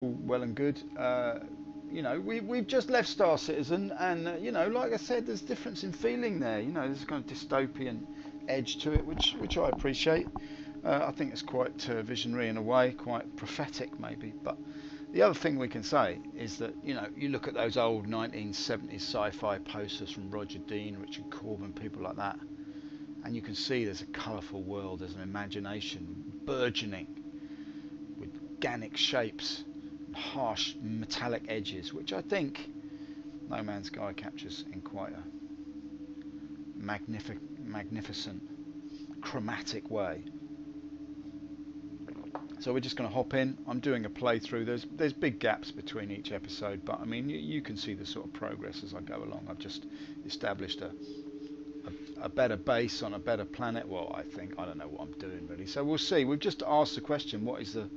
all well and good. We've just left Star Citizen, and like I said, there's difference in feeling there. There's a kind of dystopian edge to it, which I appreciate. I think it's quite visionary in a way, quite prophetic maybe. But the other thing we can say is that you look at those old 1970s sci-fi posters from Roger Dean, Richard Corbin, people like that, and you can see there's a colourful world, there's an imagination burgeoning with organic shapes, harsh metallic edges, which I think No Man's Sky captures in quite a magnificent, chromatic way. So we're just going to hop in. I'm doing a playthrough. There's big gaps between each episode, but I mean you can see the sort of progress as I go along. I've just established a better base on a better planet. Well, I don't know what I'm doing really. So we'll see. We've just asked the question: what is the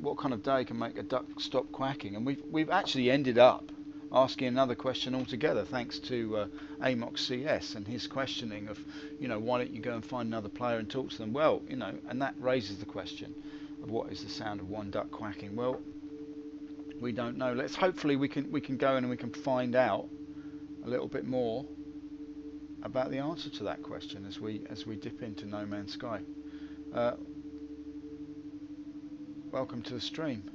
what kind of day can make a duck stop quacking? And we've actually ended up asking another question altogether, thanks to Amox CS and his questioning of, why don't you go and find another player and talk to them? Well, and that raises the question of what is the sound of one duck quacking? Well, we don't know. Hopefully we can go in and we can find out a little bit more about the answer to that question as we dip into No Man's Sky. Welcome to the stream.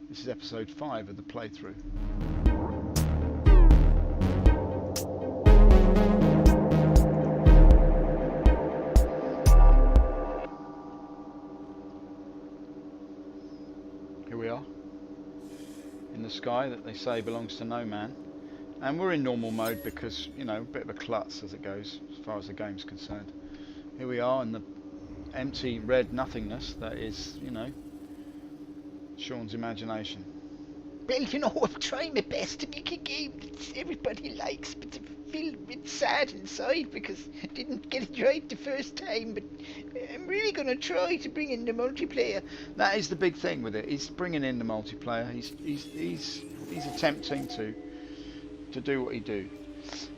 This is episode 5 of the playthrough. Here we are in the sky that they say belongs to no man, and we're in normal mode because a bit of a klutz as it goes as far as the game's concerned. Here we are in the empty red nothingness that is Sean's imagination. Well, I'm trying my best to make a game that everybody likes, but I feel a bit sad inside because I didn't get it right the first time, but I'm really going to try to bring in the multiplayer. That is the big thing with it. He's bringing in the multiplayer. He's attempting to do what he do,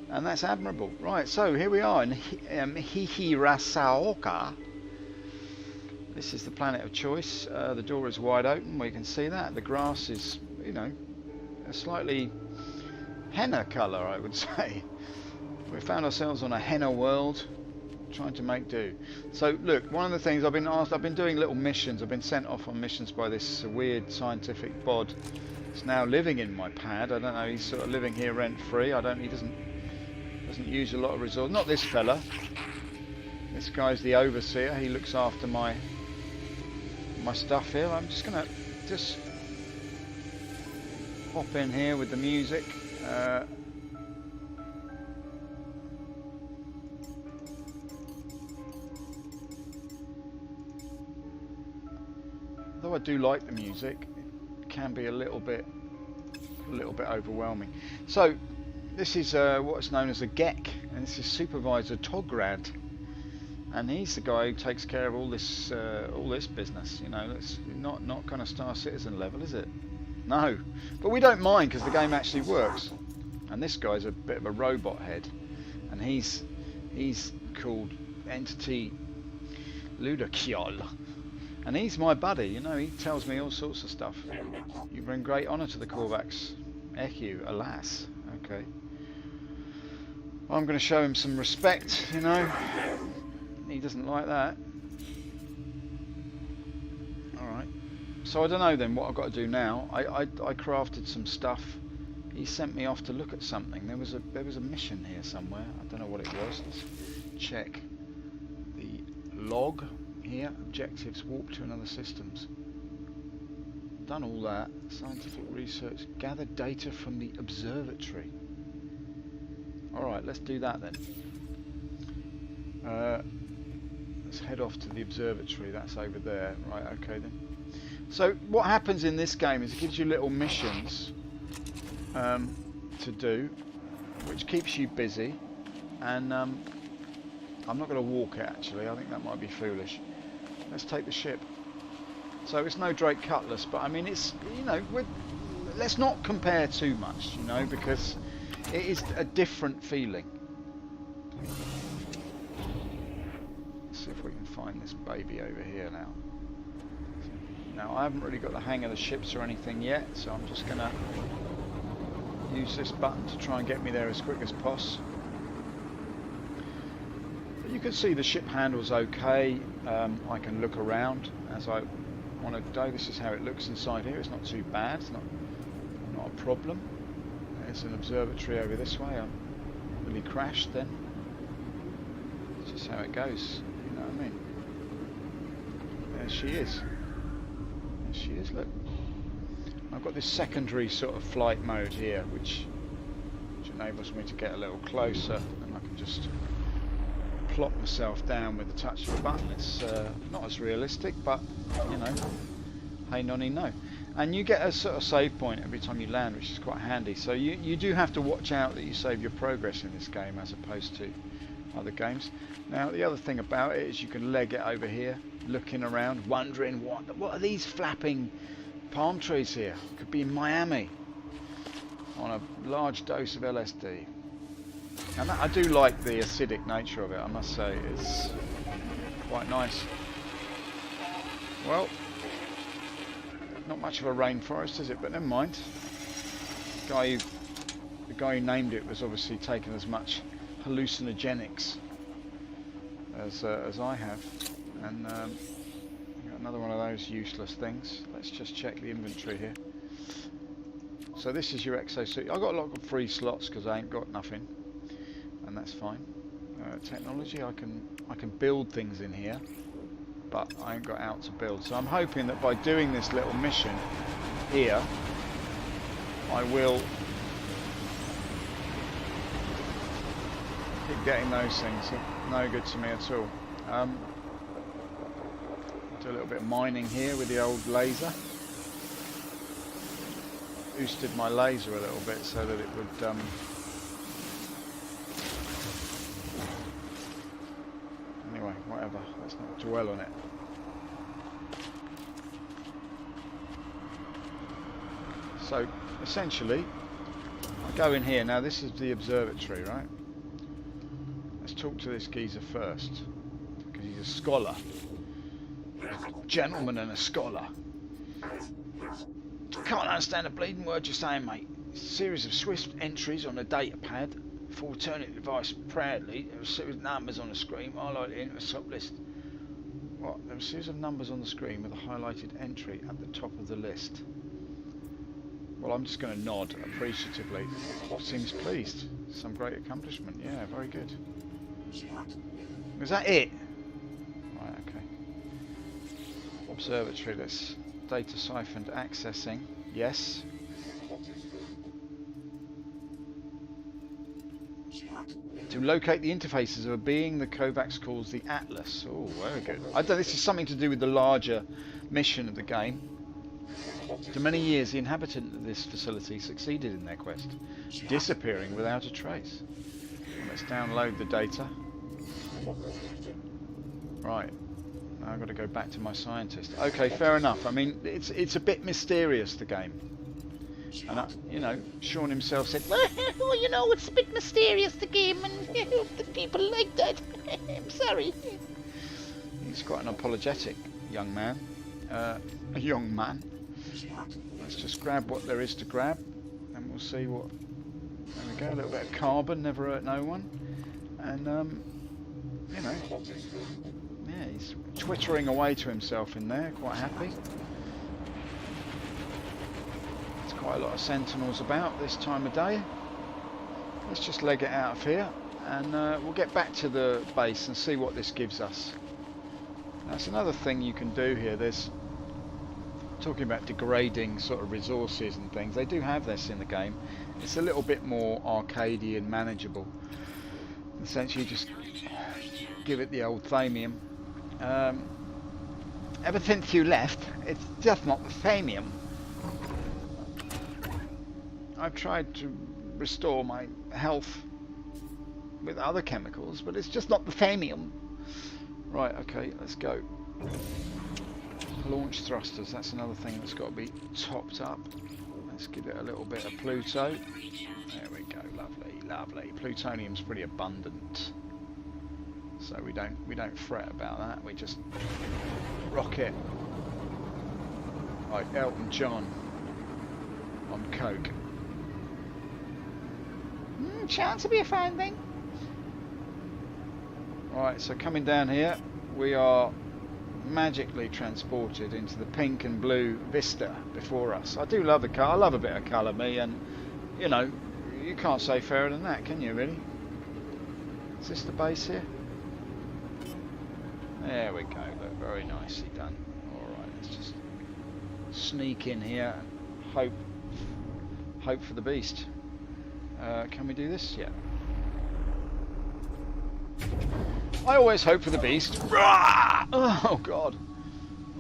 and that's admirable. Right, so here we are in Hihirasaoka. This is the planet of choice. The door is wide open. We can see that. The grass is, a slightly henna colour, I would say. We found ourselves on a henna world, trying to make do. So look, one of the things I've been doing little missions. I've been sent off on missions by this weird scientific bod. He's now living in my pad. I don't know. He's sort of living here rent free. He doesn't use a lot of resources. Not this fella. This guy's the overseer. He looks after my stuff here. I'm just gonna hop in here with the music. Though I do like the music, it can be a little bit overwhelming. So this is what's known as a GEC, and this is Supervisor Tograd. And he's the guy who takes care of all this business. It's not kind of Star Citizen level, is it? No, but we don't mind because the game actually works. And this guy's a bit of a robot head, and he's called Entity Ludakiol, and he's my buddy. He tells me all sorts of stuff. You bring great honour to the Korvax. Eku, alas. Okay. I'm going to show him some respect. He doesn't like that. Alright. So I don't know then what I've got to do now. I crafted some stuff. He sent me off to look at something. There was a mission here somewhere. I don't know what it was. Let's check the log here. Objectives: warp to another systems. Done all that. Scientific research. Gather data from the observatory. Alright, let's do that then. Let's head off to the observatory. That's over there. Right, okay then. So what happens in this game is it gives you little missions to do, which keeps you busy. And I'm not going to walk it actually. I think that might be foolish. Let's take the ship. So it's no Drake Cutlass, but I mean it's let's not compare too much, because it is a different feeling. See if we can find this baby over here now. Now I haven't really got the hang of the ships or anything yet, so I'm just going to use this button to try and get me there as quick as possible. You can see the ship handles okay. I can look around as I want to do. This is how it looks inside here. It's not too bad. It's not a problem. There's an observatory over this way. I'm really crashed then. It's just how it goes. You know what I mean? There she is. There she is. Look. I've got this secondary sort of flight mode here, which enables me to get a little closer, and I can just plop myself down with the touch of a button. It's not as realistic, but you know, hey nonny no. And you get a sort of save point every time you land, which is quite handy. So you do have to watch out that you save your progress in this game as opposed to other games. Now the other thing about it is you can leg it over here, looking around, wondering what are these flapping palm trees here? Could be in Miami on a large dose of LSD. And I do like the acidic nature of it, I must say. It's quite nice. Well, not much of a rainforest, is it? But never mind. The guy who named it was obviously taken as much hallucinogenics as I have. And got another one of those useless things. Let's just check the inventory here. So this is your exosuit. I've got a lot of free slots because I ain't got nothing. And that's fine. Technology, I can build things in here, but I ain't got out to build. So I'm hoping that by doing this little mission here, I will keep getting those things. No good to me at all. Do a little bit of mining here with the old laser. Boosted my laser a little bit so that it would anyway, whatever, let's not dwell on it. So essentially I go in here. Now this is the observatory, right? Let's talk to this geezer first, because he's a scholar, a gentleman and a scholar. Can't understand a bleeding word you're saying, mate. It's a series of swift entries on a data pad. Before turning the device proudly, there was a series of numbers on the screen highlighted into a sub list. What? There was a series of numbers on the screen with a highlighted entry at the top of the list. Well, I'm just going to nod appreciatively. Seems pleased. Some great accomplishment. Yeah, very good. Is that it? Right, okay. Observatory, let's data siphoned accessing. Yes. To locate the interfaces of a being the Kovacs calls the Atlas. Oh, very good. I don't. This is something to do with the larger mission of the game. After many years, the inhabitant of this facility succeeded in their quest, disappearing without a trace. Let's download the data. Right. Now I've got to go back to my scientist. Okay, fair enough. I mean, it's a bit mysterious, the game. And you know, Sean himself said, Well, you know, it's a bit mysterious, the game, and the people like that. I'm sorry. He's quite an apologetic young man. A young man. Let's just grab what there is to grab, and we'll see what. There we go. A little bit of carbon, never hurt no one. And you know, yeah, he's twittering away to himself in there, quite happy. Quite a lot of sentinels about this time of day. Let's just leg it out of here, and we'll get back to the base and see what this gives us. That's another thing you can do here. There's talking about degrading sort of resources and things. They do have this in the game. It's a little bit more arcadey and manageable. Essentially, just give it the old thamium. Ever since you left, it's just not the thamium. I've tried to restore my health with other chemicals, but it's just not the thamium. Right, okay, let's go. Launch thrusters, that's another thing that's got to be topped up. Let's give it a little bit of Pluto. There we go, lovely, lovely. Plutonium's pretty abundant, so we don't fret about that. We just rock it. Like Elton John on coke. Chance to be a fine thing. Right, so coming down here, we are magically transported into the pink and blue vista before us. I do love the colour. I love a bit of colour, me, and you know, you can't say fairer than that, can you, really? Is this the base here? There we go. Look, very nicely done. Alright, let's just sneak in here and hope for the beast. Can we do this? Yeah. I always hope for the beast. Oh god.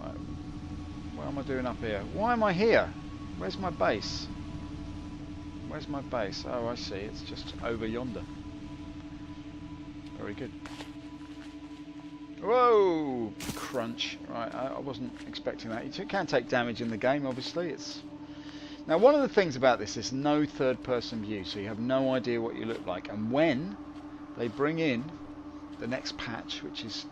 Right. What am I doing up here? Why am I here? Where's my base? Where's my base? Oh, I see. It's just over yonder. Very good. Whoa! Crunch. Right, I wasn't expecting that. You can take damage in the game, obviously. It's now, one of the things about this is no third-person view, so you have no idea what you look like. And when they bring in the next patch, which is,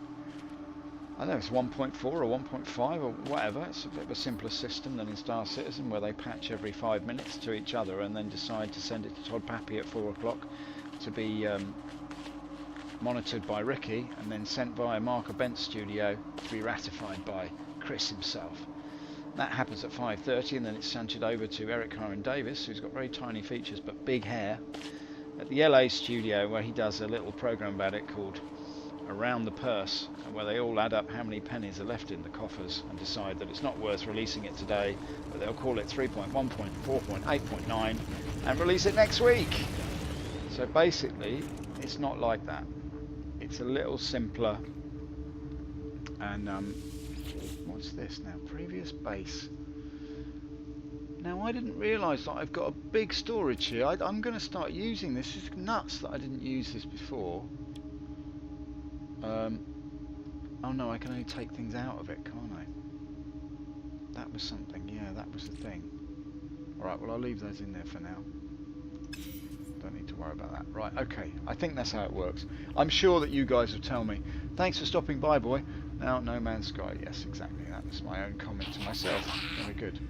I don't know, it's 1.4 or 1.5 or whatever, it's a bit of a simpler system than in Star Citizen, where they patch every 5 minutes to each other and then decide to send it to Todd Pappy at 4 o'clock to be monitored by Ricky and then sent via Mark Bent's studio to be ratified by Chris himself. That happens at 5:30, and then it's shunted over to Eric Hyron Davis, who's got very tiny features but big hair, at the LA studio, where he does a little program about it called Around the Purse, where they all add up how many pennies are left in the coffers and decide that it's not worth releasing it today, but they'll call it 3.1.4.8.9 and release it next week. So basically, it's not like that. It's a little simpler. And what's this now? Previous base. Now, I didn't realise that I've got a big storage here. I'm going to start using this. It's nuts that I didn't use this before. Oh no, I can only take things out of it, can't I? That was something. Yeah, that was the thing. Alright, well, I'll leave those in there for now. Don't need to worry about that. Right, okay. I think that's how it works. I'm sure that you guys will tell me. Thanks for stopping by, boy. Now, No Man's Sky. Yes, exactly. That was my own comment to myself. Very good.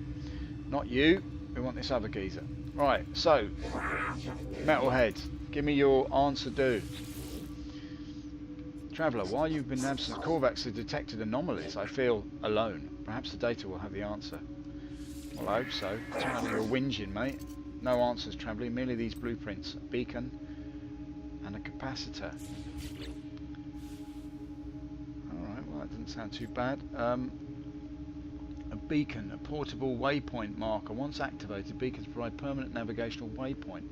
Not you. We want this other geezer. Right, so, Metalhead, give me your answer do. Traveller, while you've been absent, Korvax has detected anomalies. I feel alone. Perhaps the data will have the answer. Well, I hope so. Turn on your whinging, mate. No answers, Traveller. Merely these blueprints. A beacon and a capacitor. Alright, well, that doesn't sound too bad. A beacon, a portable waypoint marker. Once activated, beacons provide permanent navigational waypoint.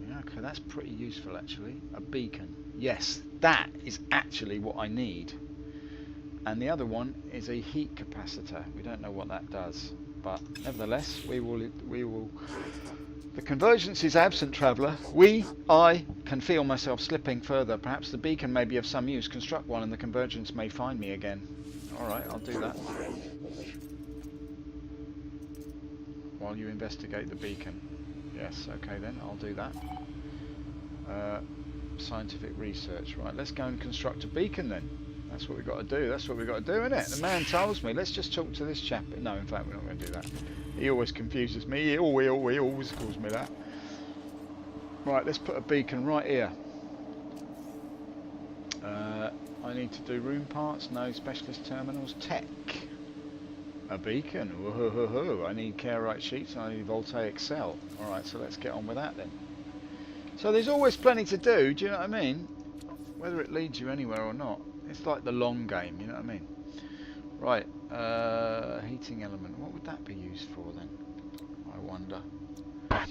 Yeah, okay, that's pretty useful, actually. A beacon. Yes, that is actually what I need. And the other one is a heat capacitor. We don't know what that does, but nevertheless, we will. The convergence is absent, Traveller. I can feel myself slipping further. Perhaps the beacon may be of some use. Construct one, and the convergence may find me again. All right, I'll do that. While you investigate the beacon. Yes, okay then, I'll do that. Scientific research. Right, let's go and construct a beacon then. That's what we've got to do. That's what we've got to do, isn't it? The man tells me. Let's just talk to this chap. No, in fact, we're not going to do that. He always confuses me. He always calls me that. Right, let's put a beacon right here. I need to do room parts. No, specialist terminals. Tech. A beacon. Whoa. I need Carite sheets and I need voltaic cell. Alright, so let's get on with that then. So there's always plenty to do, do you know what I mean? Whether it leads you anywhere or not. It's like the long game, you know what I mean? Right, heating element. What would that be used for then? I wonder. I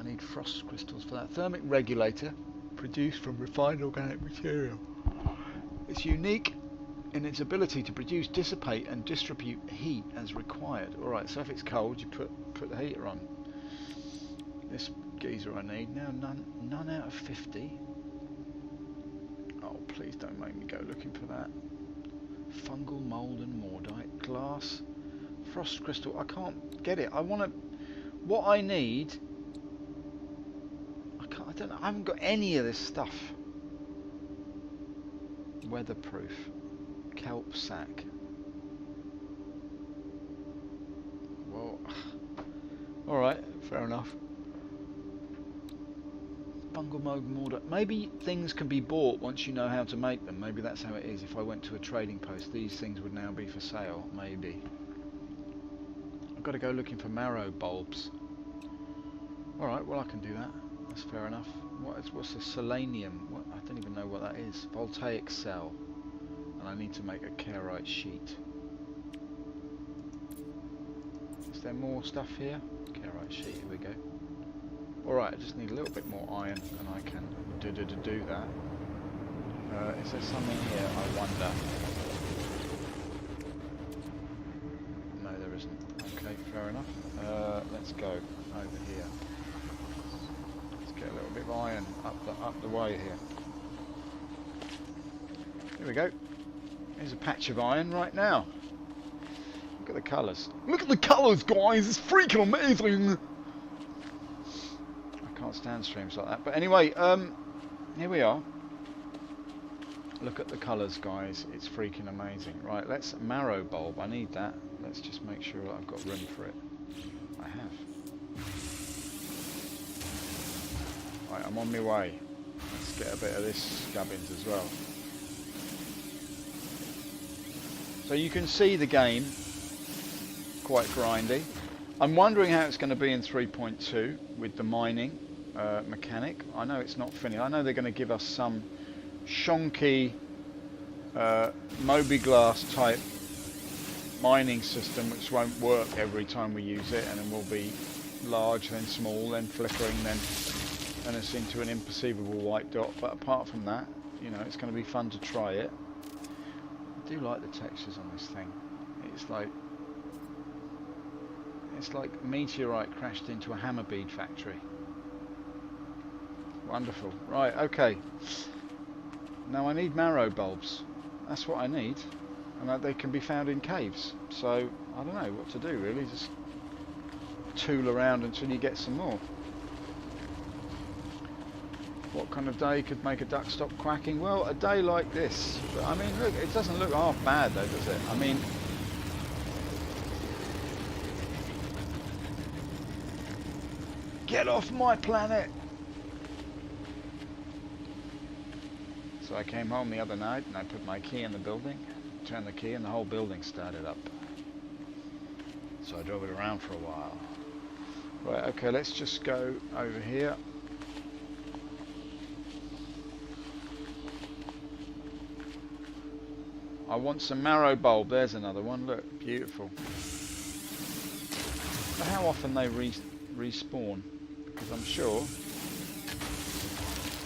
need frost crystals for that. Thermic regulator, produced from refined organic material. It's unique in its ability to produce, dissipate and distribute heat as required. Alright, so if it's cold, you put the heater on. This geezer I need now, none out of 50. Oh, please don't make me go looking for that. Fungal mold and mordite, glass, frost crystal. I can't get it. I want to. What I need. I don't know. I haven't got any of this stuff. Weatherproof, kelp sack. Alright, fair enough. Bungle mode mortar. Maybe things can be bought once you know how to make them. Maybe that's how it is. If I went to a trading post, these things would now be for sale. Maybe. I've got to go looking for marrow bulbs. Alright, well I can do that. That's fair enough. What's this? Selenium? What? I don't even know what that is. Voltaic cell. And I need to make a carite sheet. Is there more stuff here? Carite sheet, here we go. Alright, I just need a little bit more iron and I can do that. Is there something here, I wonder? No, there isn't. Okay, fair enough. Let's go over here. Let's get a little bit of iron up the way here. Here we go. Here's a patch of iron right now. Look at the colours. Look at the colours, guys! It's freaking amazing! I can't stand streams like that. But anyway, here we are. Look at the colours, guys. It's freaking amazing. Right, let's marrow bulb. I need that. Let's just make sure that I've got room for it. I have. Right, I'm on my way. Let's get a bit of this gubbins as well. So you can see the game. Quite grindy. I'm wondering how it's going to be in 3.2 with the mining mechanic. I know it's not finished. I know they're going to give us some shonky Moby-Glass type mining system which won't work every time we use it, and it will be large, then small, then flickering, then it's into an imperceivable white dot. But apart from that, you know, it's going to be fun to try it. I do like the textures on this thing. It's like meteorite crashed into a hammer bead factory. Wonderful. Right, okay. Now I need marrow bulbs. That's what I need. And they can be found in caves. So, I don't know what to do really. Just tool around until you get some more. What kind of day could make a duck stop quacking? Well, a day like this. But, I mean, look, it doesn't look half bad though, does it? I mean... Get off my planet! So I came home the other night and I put my key in the building, turned the key and the whole building started up. So I drove it around for a while. Right, okay, let's just go over here. I want some marrow bulb. There's another one. Look, beautiful. But how often they respawn? Because I'm sure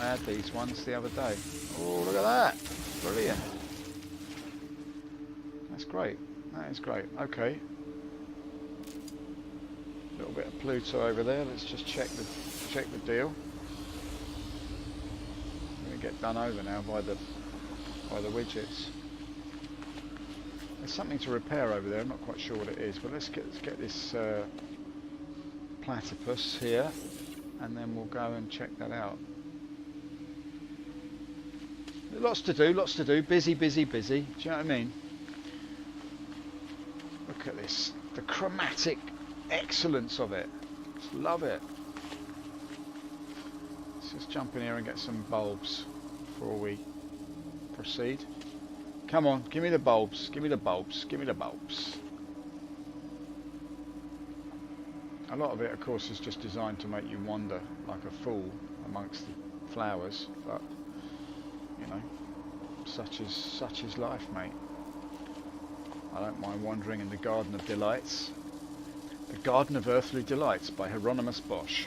I had these ones the other day. Oh, look at that! Brilliant. That's great. That is great. Okay. A little bit of Pluto over there. Let's just check the deal. I'm gonna get done over now by the widgets. There's something to repair over there. I'm not quite sure what it is, but let's get this platypus here, and then we'll go and check that out. Lots to do. Busy. Do you know what I mean? Look at this. The chromatic excellence of it. Just love it. Let's just jump in here and get some bulbs before we proceed. Come on, give me the bulbs. Give me the bulbs. Give me the bulbs. A lot of it, of course, is just designed to make you wander like a fool amongst the flowers, but you know, such is life, mate. I don't mind wandering in the Garden of Delights. The Garden of Earthly Delights by Hieronymus Bosch.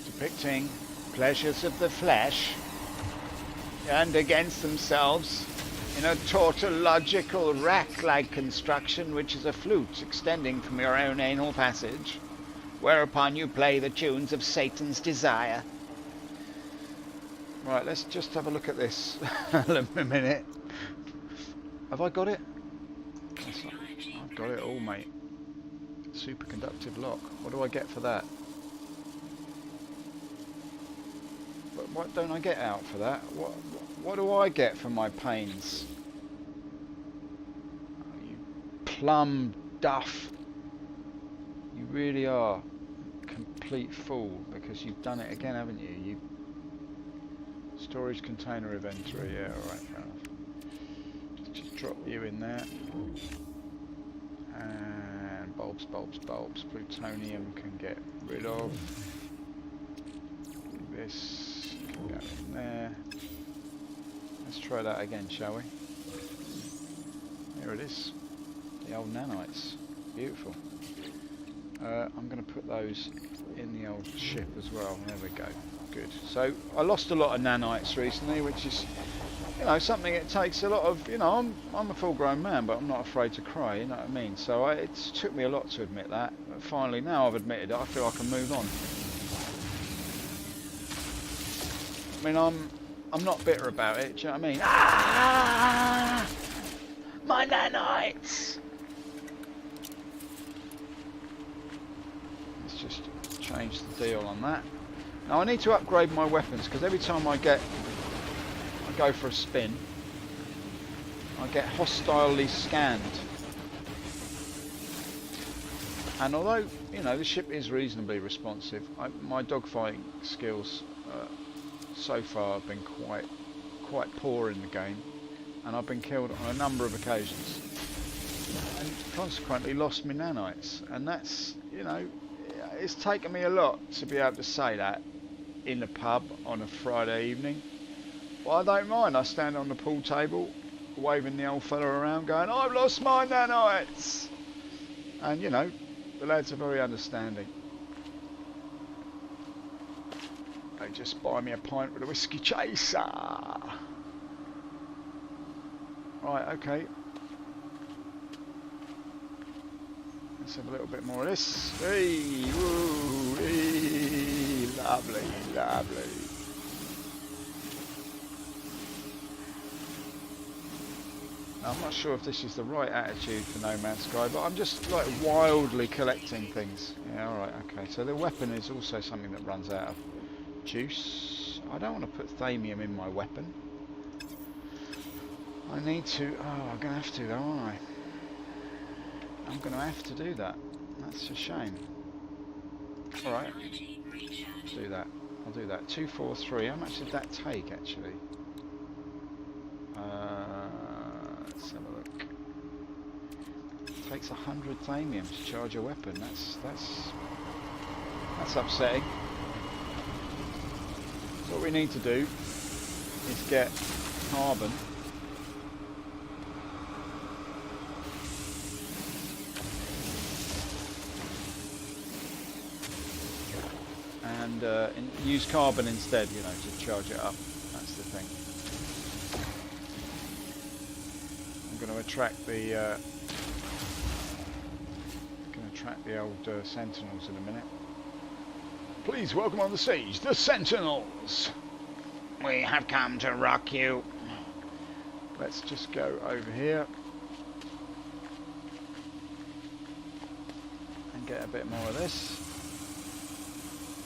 Depicting pleasures of the flesh and against themselves in a tautological rack-like construction which is a flute extending from your own anal passage, whereupon you play the tunes of Satan's desire. Right, let's just have a look at this a minute. Have I got it? I've got it all, mate. Superconductive lock. What do I get for that? But what don't I get out for that? What do I get for my pains? Oh, you plum duff. really are complete fool because you've done it again, haven't you? You storage container inventory. Yeah, all right, fair enough. Just drop you in there. And bulbs. Plutonium can get rid of. This can go in there. Let's try that again, shall we? Here it is. The old nanites. Beautiful. I'm going to put those in the old ship as well. There we go. Good. So I lost a lot of nanites recently, which is, you know, something it takes a lot of, you know, I'm a full-grown man, but I'm not afraid to cry, you know what I mean? So it took me a lot to admit that. But finally, now I've admitted it, I feel I can move on. I mean, I'm not bitter about it, do you know what I mean? Ah! My nanites! Let's just change the deal on that. Now I need to upgrade my weapons, because every time I go for a spin, I get hostilely scanned. And although, you know, the ship is reasonably responsive, my dogfighting skills so far have been quite poor in the game, and I've been killed on a number of occasions, and consequently lost my nanites. And that's, you know, it's taken me a lot to be able to say that in the pub on a Friday evening. Well, I don't mind. I stand on the pool table, waving the old fella around, going, "I've lost my nanites," and you know, the lads are very understanding. They just buy me a pint with a whiskey chaser. Right, okay. Let's have a little bit more of this. Hey, woo, hey, lovely, lovely. Now, I'm not sure if this is the right attitude for No Man's Sky, but I'm just like wildly collecting things. Yeah, alright, okay. So the weapon is also something that runs out of juice. I don't want to put thamium in my weapon. I need to... Oh, I'm going to have to though, aren't I? I'm going to have to do that. That's a shame. Alright. Do that. I'll do that. 243. How much did that take, actually? Let's have a look. It takes 100 thamium to charge a weapon. That's upsetting. So what we need to do is get carbon. And use carbon instead, you know, to charge it up. That's the thing. I'm going to attract the old sentinels in a minute. Please welcome on the stage the sentinels. We have come to rock you. Let's just go over here and get a bit more of this.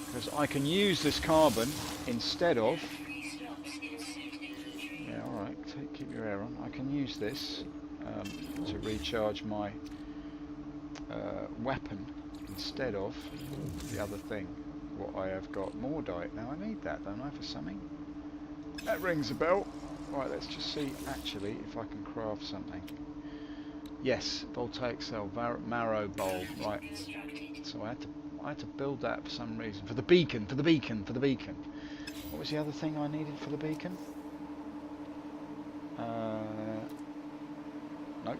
Because I can use this carbon instead of... Yeah, alright, keep your air on. I can use this to recharge my weapon instead of the other thing. What I have got, more diet. Now I need that, don't I, for something? That rings a bell. Right, let's just see actually if I can craft something. Yes, voltaic cell, marrow bulb. Right. So I had to build that for some reason. For the beacon. What was the other thing I needed for the beacon? Nope.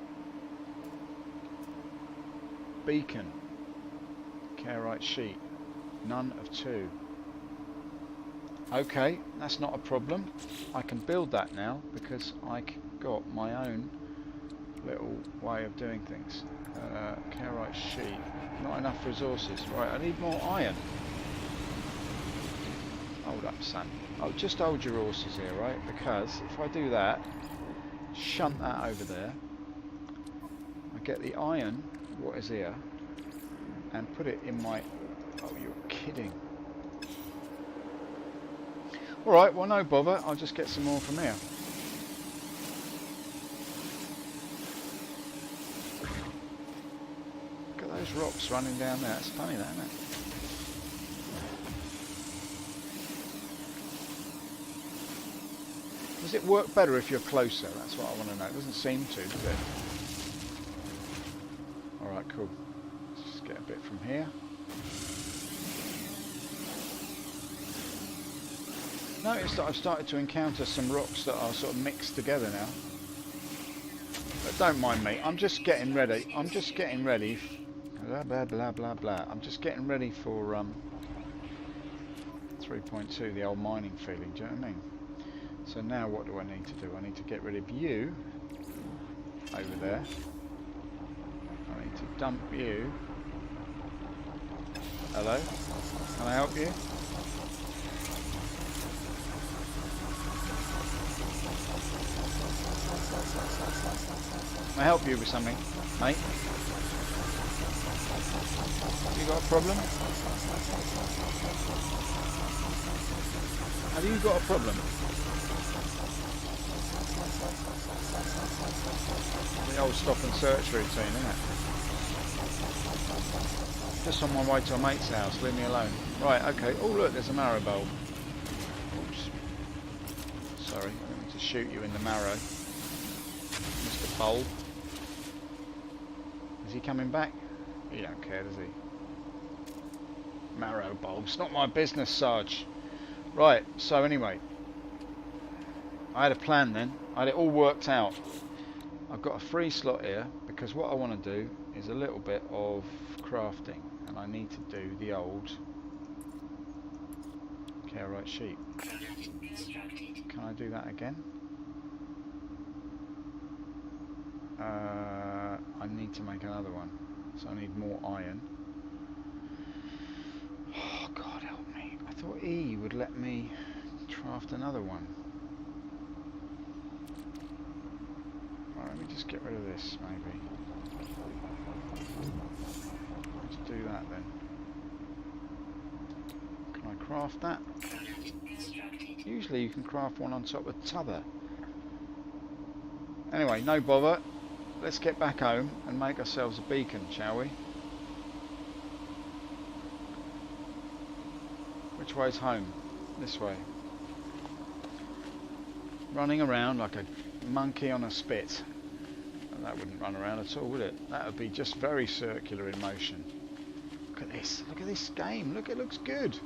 Beacon. Carite sheet. None of 2. Okay, that's not a problem. I can build that now because I got my own little way of doing things. Carite sheet. Not enough resources. Right, I need more iron. Hold up, son. Oh, just hold your horses here, right? Because if I do that, shunt that over there, I get the iron, what is here, and put it in my... Oh, you're kidding. Alright, well, no bother. I'll just get some more from here. Look at those rocks running down there. That's funny, that, isn't it? Does it work better if you're closer? That's what I want to know. It doesn't seem to, does it? Alright, cool. Let's just get a bit from here. Notice that I've started to encounter some rocks that are sort of mixed together now. But don't mind me, I'm just getting ready. I'm just getting ready. Blah, blah, blah, blah, blah. I'm just getting ready for 3.2, the old mining feeling, do you know what I mean? So now what do I need to do? I need to get rid of you over there. I need to dump you. Hello? Can I help you? Can I help you with something, mate? You got a problem? Have you got a problem? The old stop and search routine, isn't it? Just on my way to a mate's house, leave me alone. Right, okay. Oh look, there's a marrow bulb. Oops. Sorry, I didn't mean to shoot you in the marrow. Mr. Bulb. Is he coming back? He don't care, does he? Marrow bulbs. Not my business, Sarge. Right, so anyway. I had a plan then. I had it all worked out. I've got a free slot here because what I want to do is a little bit of crafting, and I need to do the old Carewright sheep. Can I do that again? I need to make another one, so I need more iron. Oh God help me. I thought E would let me craft another one. Right, let me just get rid of this maybe. Let's do that then. Can I craft that? Usually you can craft one on top of t'other. Anyway, no bother. Let's get back home and make ourselves a beacon, shall we? Which way's home? This way. Running around like a monkey on a spit. And that wouldn't run around at all, would it? That would be just very circular in motion. Look at this. Look at this game. Look, it looks good.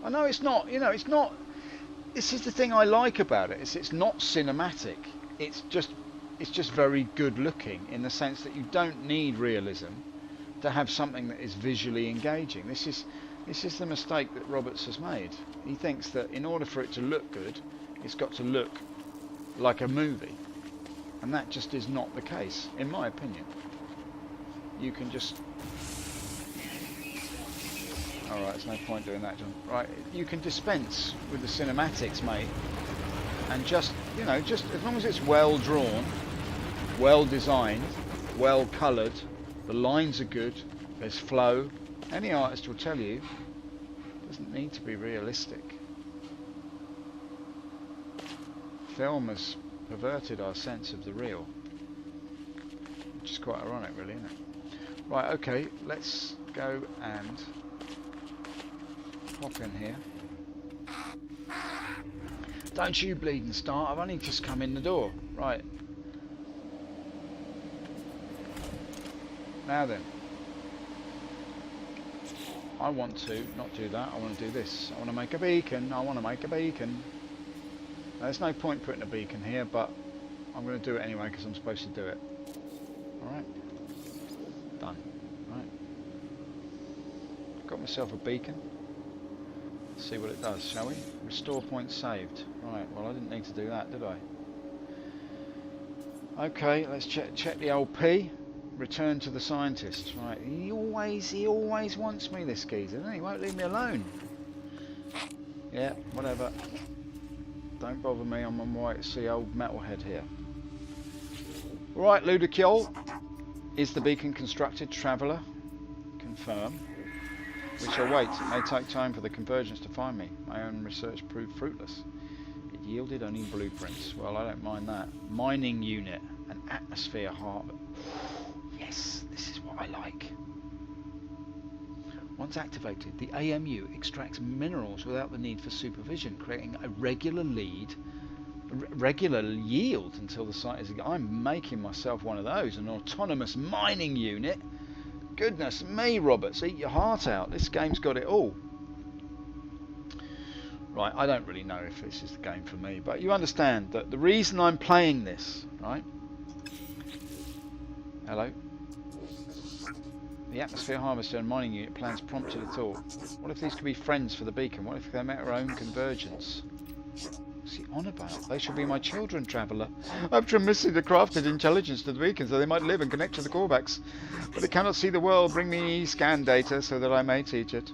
I know it's not, you know, it's not... This is the thing I like about it. It's not cinematic. It's just very good looking in the sense that you don't need realism to have something that is visually engaging. This is the mistake that Roberts has made. He thinks that in order for it to look good, it's got to look like a movie, and that just is not the case, in my opinion. You can just... Alright, there's no point doing that, John. Right, you can dispense with the cinematics, mate, and just, you know, just as long as it's well drawn, well designed, well coloured, the lines are good, there's flow. Any artist will tell you it doesn't need to be realistic. Film has perverted our sense of the real, which is quite ironic really, isn't it? Right, okay, let's go and hop in here. Don't you bleed and start, I've only just come in the door. Right. Now then. I want to not do that, I want to do this. I want to make a beacon, I want to make a beacon. Now, there's no point putting a beacon here, but I'm going to do it anyway because I'm supposed to do it. Alright. Done. Right. Got myself a beacon. Let's see what it does, shall we? Restore points saved. Right, well I didn't need to do that, did I? Okay, let's check the old P. Return to the scientist. Right, he always wants me, this geezer, doesn't he? He won't leave me alone. Yeah, whatever. Don't bother me, I'm on my way to see old Metalhead here. Right, Ludicule. Is the beacon constructed, Traveller? Confirm. We shall wait. It may take time for the convergence to find me. My own research proved fruitless. It yielded only blueprints. Well, I don't mind that. Mining unit. An atmosphere harvest. Yes, this is what I like. Once activated, the AMU extracts minerals without the need for supervision, creating a regular yield until the site is... I'm making myself one of those, an autonomous mining unit. Goodness me, Roberts, eat your heart out. This game's got it all. Right, I don't really know if this is the game for me, but you understand that the reason I'm playing this, right? Hello? The atmosphere harvester and mining unit plans prompted a thought. What if these could be friends for the beacon? What if they met our own convergence? What's he on about? They should be my children, traveller. I've tremendously crafted intelligence to the beacon so they might live and connect to the callbacks. But they cannot see the world. Bring me scan data so that I may teach it.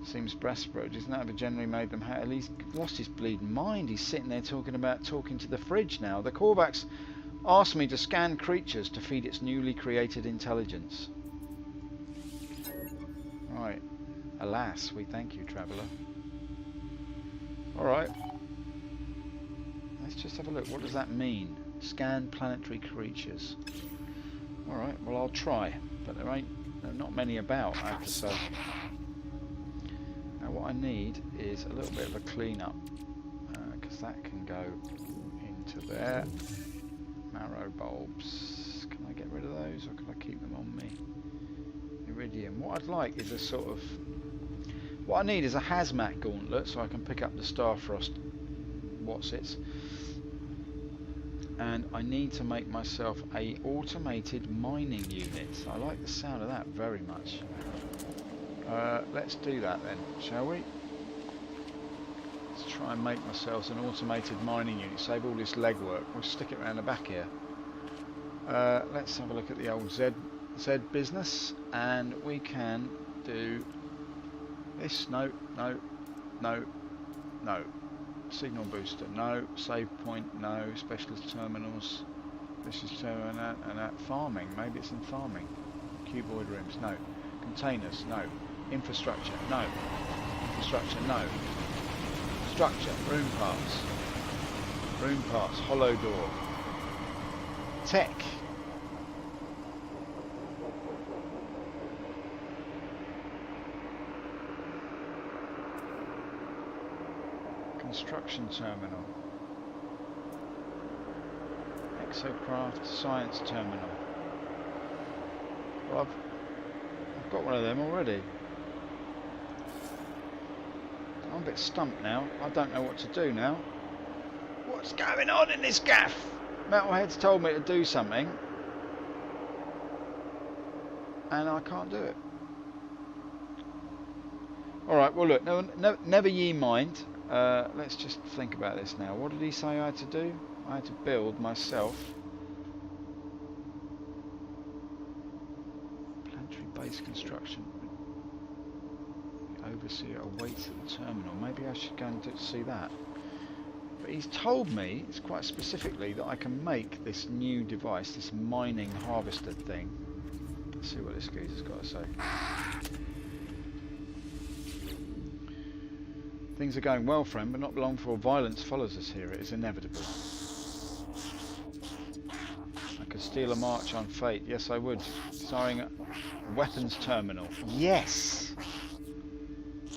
Seems desperate. Isn't that ever generally made them happy? He's lost his bleeding mind. He's sitting there talking to the fridge now. The callbacks asked me to scan creatures to feed its newly created intelligence. Right. Alas, we thank you, traveller. Alright. Let's just have a look. What does that mean? Scan planetary creatures. Alright, well I'll try. But there are not many about, I have to say. Now what I need is a little bit of a clean up. Because that can go into there. Marrow bulbs. Can I get rid of those or can I keep them on me? Iridium. What I'd like is a sort of... What I need is a hazmat gauntlet so I can pick up the Starfrost whatsits. And I need to make myself a automated mining unit. I like the sound of that very much. Let's do that then, shall we? Let's try and make myself an automated mining unit. Save all this legwork. We'll stick it around the back here. Let's have a look at the old Z business, and we can do this. No. Signal booster, no. Save point, no. Specialist terminals. This is terminal and that. Farming, maybe it's in farming. Cuboid rooms, no. Containers, no. Infrastructure, no. Infrastructure, no. Structure, room parts. Room parts, hollow door. Tech. Construction terminal. Exocraft science terminal. Well, I've got one of them already. I'm a bit stumped now. I don't know what to do now. What's going on in this gaff? Metalhead's told me to do something, and I can't do it. Alright, well look, never ye mind. Let's just think about this now. What did he say I had to do? I had to build myself planetary base construction. The overseer awaits at the terminal. Maybe I should go and see that. But he's told me, it's quite specifically, that I can make this new device, this mining harvester thing. Let's see what this geezer's got to say. Things are going well, friend, but not long before violence follows us here. It is inevitable. I could steal a march on fate. Yes, I would. Starring a weapons terminal. Yes!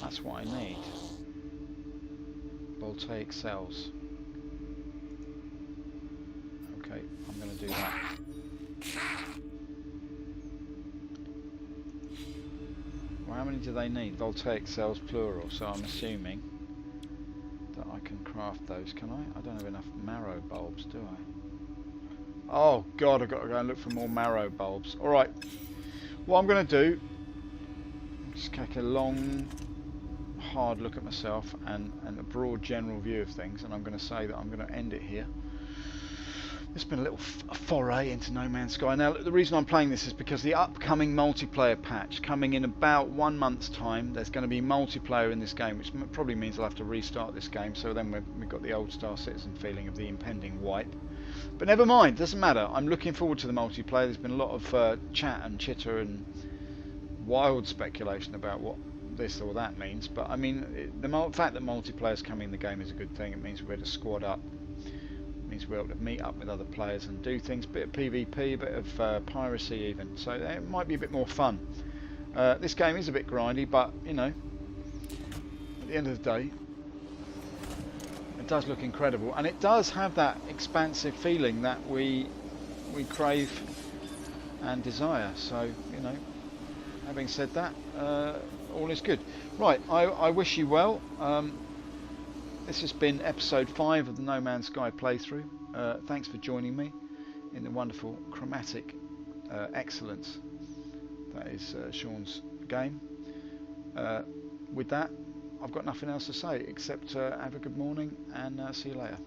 That's what I need. Voltaic cells. Okay, I'm going to do that. Well, how many do they need? Voltaic cells plural, so I'm assuming that I can craft those, can I? I don't have enough marrow bulbs, do I? Oh god, I've got to go and look for more marrow bulbs. Alright, what I'm going to do, just take a long, hard look at myself and a broad general view of things, and I'm going to say that I'm going to end it here. It's been a little foray into No Man's Sky. Now, the reason I'm playing this is because the upcoming multiplayer patch, coming in about 1 month's time, there's going to be multiplayer in this game, which probably means I'll have to restart this game, so then we've got the old Star Citizen feeling of the impending wipe. But never mind, doesn't matter. I'm looking forward to the multiplayer. There's been a lot of chat and chitter and wild speculation about what this or that means, but I mean, the fact that multiplayer's coming in the game is a good thing. It means we're able to squad up. Means we're able to meet up with other players and do things, a bit of PvP, a bit of piracy even, so it might be a bit more fun. This game is a bit grindy, but you know, at the end of the day, it does look incredible, and it does have that expansive feeling that we crave and desire. So you know, having said that, all is good. Right, I wish you well. This has been episode 5 of the No Man's Sky playthrough. Thanks for joining me in the wonderful chromatic excellence that is Sean's game. With that, I've got nothing else to say except have a good morning and see you later.